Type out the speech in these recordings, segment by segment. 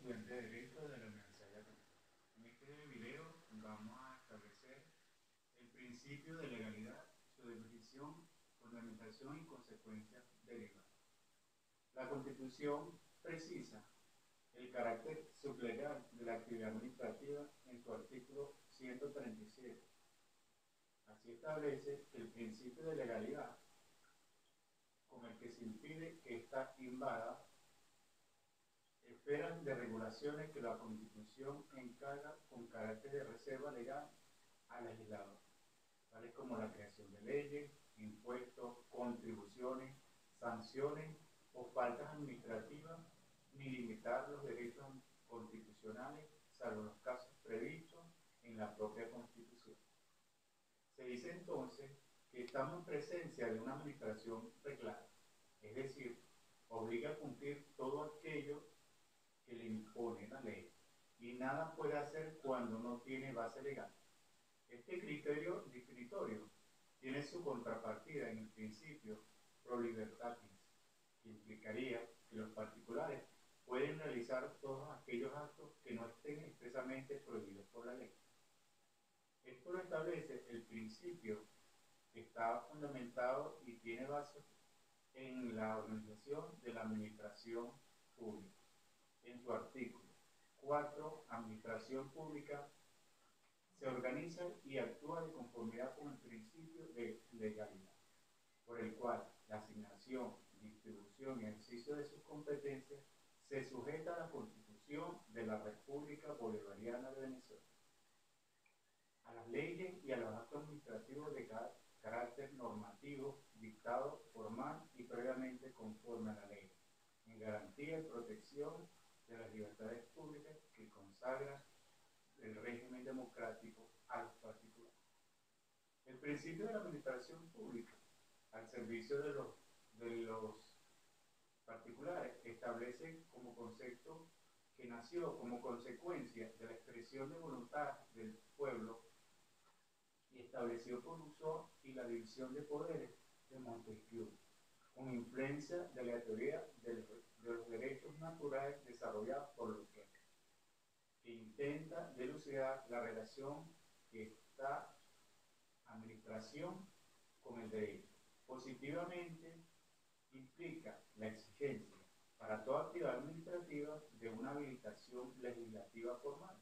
estudiante de Derecho de la Universidad de Católica. En este video vamos a establecer el principio de legalidad, su definición, fundamentación y consecuencias derivadas. La Constitución precisa el carácter sublegal de la actividad administrativa en su artículo 137. Así establece que el principio de legalidad, con el que se impide que ésta invada esferas de regulaciones que la Constitución encarga con carácter de reserva legal al legislador, tales como la creación de leyes, impuestos, contribuciones, sanciones o faltas administrativas, ni limitar los derechos constitucionales, salvo los casos previstos en la propia Constitución. Se dice entonces que estamos en presencia de una administración reglada, es decir, obliga a cumplir todo aquello que le impone la ley y nada puede hacer cuando no tiene base legal. Este criterio definitorio tiene su contrapartida en el principio pro libertatis, que implicaría que los particulares pueden realizar todos aquellos actos que no estén expresamente prohibidos por la ley. Esto lo establece el principio que está fundamentado y tiene base en la organización de la administración pública. En su artículo 4, Administración Pública se organiza y actúa de conformidad con el principio de legalidad, por el cual la asignación, distribución y ejercicio de sus competencias se sujeta a la Constitución de la República Bolivariana de Venezuela, a las leyes y a los actos administrativos de carácter normativo dictados formal y previamente conforme a la ley, en garantía y protección de las libertades públicas que consagra el régimen democrático a los particulares. El principio de la administración pública al servicio de los particulares establece como concepto que nació como consecuencia de la expresión de voluntad del pueblo y estableció por uso y la división de poderes de Montesquieu, con influencia de la teoría de los derechos naturales desarrollados por Lutero, que intenta dilucidar la relación que está administración con el derecho. Positivamente implica la exigencia para toda actividad administrativa de una habilitación legislativa formal,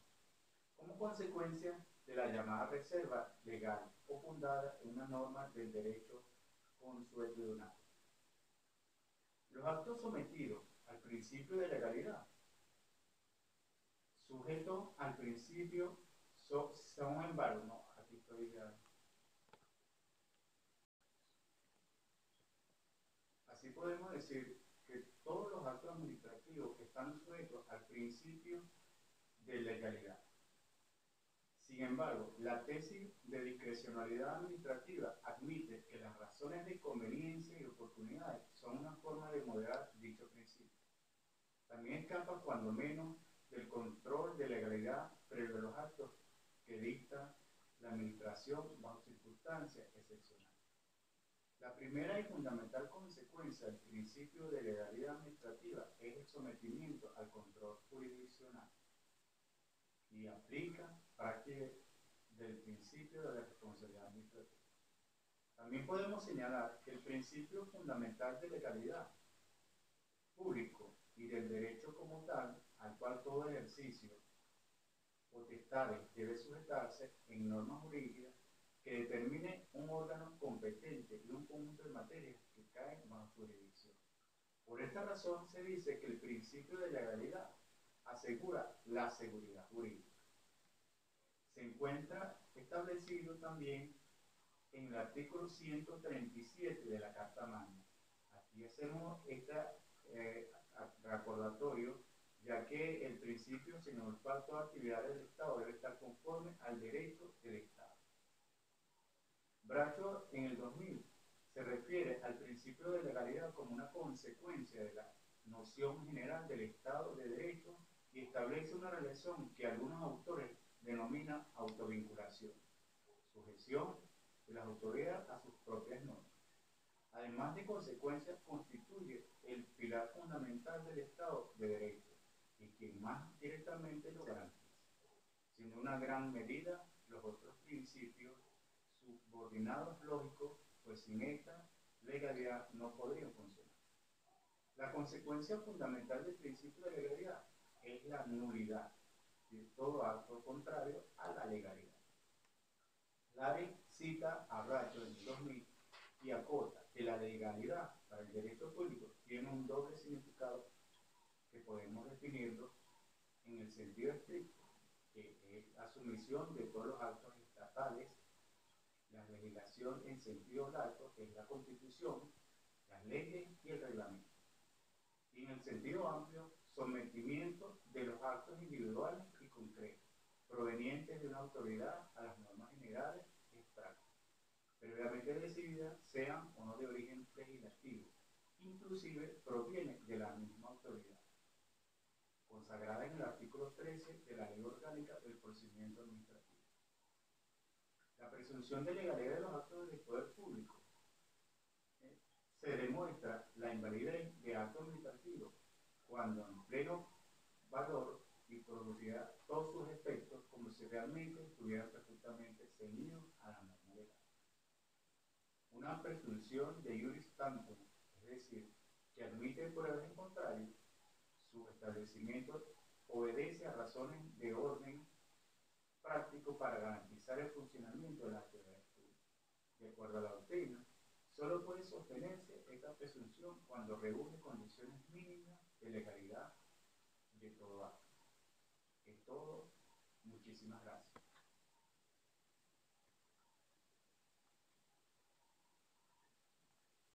como consecuencia de la llamada reserva legal o fundada en una norma del derecho consuetudinario. Los actos sometidos al principio de legalidad, sujetos al principio, son embargo. No, aquí estoy ya. Así podemos decir que todos los actos administrativos están sujetos al principio de legalidad. Sin embargo, la tesis de discrecionalidad administrativa admite que las razones de conveniencia y oportunidad son una forma de moderar dicho principio. También escapa cuando menos del control de legalidad previo a los actos que dicta la administración bajo circunstancias excepcionales. La primera y fundamental consecuencia del principio de legalidad administrativa es el sometimiento al control jurisdiccional y aplica práctica del principio de la responsabilidad administrativa. También podemos señalar que el principio fundamental de legalidad público y del derecho como tal, al cual todo ejercicio potestades debe sujetarse en normas jurídicas que determine un órgano competente y un conjunto de materias que caen bajo su jurisdicción. Por esta razón se dice que el principio de legalidad asegura la seguridad jurídica. Se encuentra establecido también en el artículo 137 de la Carta Magna. Aquí hacemos este recordatorio, ya que el principio sin el cual toda actividad del Estado debe estar conforme al derecho del Estado. Bracho, en el 2000, se refiere al principio de legalidad como una consecuencia de la noción general del Estado de Derecho y establece una relación que algunos autores denominan autovinculación, sujeción de las autoridades a sus propias normas. Además de consecuencias, constituye el pilar fundamental del Estado de Derecho y quien más directamente lo garantiza, siendo una gran medida los otros principios subordinados lógicos, pues sin esta legalidad no podrían funcionar. La consecuencia fundamental del principio de legalidad es la nulidad de todo acto contrario a la legalidad. Lari cita a Bracho en 2000 y acota que la legalidad para el derecho público tiene un doble significado que podemos definirlo en el sentido estricto, que es la sumisión de todos los actos estatales, la legislación en sentido lato, que es la Constitución, las leyes y el reglamento. Y en el sentido amplio, sometimiento de los actos individuales y concretos, provenientes de una autoridad a las normas generales y prácticas, previamente decididas, sean o no de origen legislativo, inclusive provienen de la misma autoridad, consagrada en el artículo 13 de la Ley Orgánica del Procedimiento Administrativo. La presunción de legalidad de los actos del poder público se demuestra la invalidez de actos administrativos cuando en pleno valor y produciría todos sus efectos como si realmente estuvieran perfectamente ceñidos a la norma legal. Una presunción de iuris tantum, es decir, que admite pruebas en contrario, su establecimiento obedece a razones de orden práctico para garantizar el funcionamiento de las actividades públicas. De acuerdo a la doctrina, solo puede sostenerse esta presunción cuando reúne condiciones mínimas de legalidad de todo acto. Es todo. Muchísimas gracias.